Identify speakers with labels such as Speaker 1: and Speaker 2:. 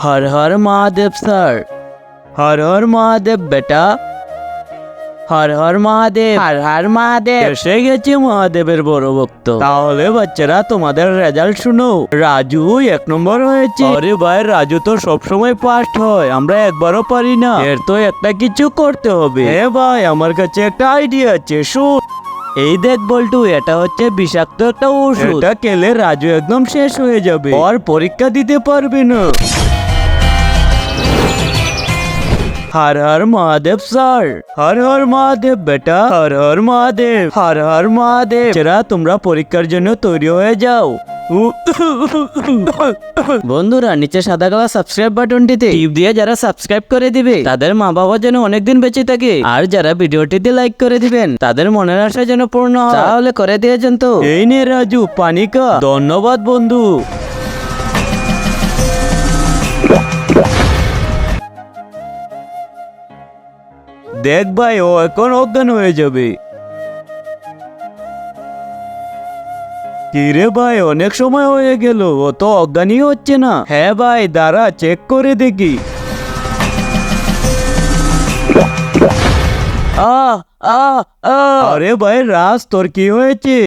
Speaker 1: हर हर Mahadev sir. हर हर महादेव বেটা। हर हर महादेव। हर हर महादेव। এসে গেছে মহাদেবের বড় ভক্ত। তাহলে বাচ্চারা তোমাদের রেজাল্ট শুনো। রাজু 1 নম্বর হয়েছে। আরে ভাই, রাজু তো সবসময় ফার্স্ট হয়, আমরা একবারও পারি না। এর তো একটা কিছু করতে হবে। হ্যাঁ ভাই, আমার কাছে একটা আইডিয়া আছে, শুন। এই দেখ বল্টু, এটা হচ্ছে বিষাক্ত একটা ওষুধ। এটা খেলে রাজু একদম শেষ হয়ে যাবে, আর পরীক্ষা দিতে পারবে না। हर हर महादेव স্যার। हर हर महादेव বেটা। हर हर महादेव। हर हर महादेव। যারা তোমরা পরীক্ষার জন্য তৈরি হয়ে যাও। বন্ধুরা, নিচে সাদা কালার সাবস্ক্রাইব বাটনটিতে টিপ দিয়ে যারা সাবস্ক্রাইব করে দিবে তাদের মা বাবা যেন অনেকদিন বেঁচে থাকে, আর যারা ভিডিওটিতে লাইক করে দিবেন তাদের মনের আশা যেন পূর্ণ হয়। তাহলে করে দিয়েছেন তো? এই নে রাজু, পানি খা। ধন্যবাদ বন্ধু। দেখ ভাই, ও এখন অজ্ঞান হয়ে যাবে। কিরে ভাই, অনেক সময় হয়ে গেল, ও তো অজ্ঞানই হচ্ছে না। হ্যাঁ ভাই, দাঁড়া চেক করে দেখি। আরে ভাই রাজ, তোর কি হয়েছে?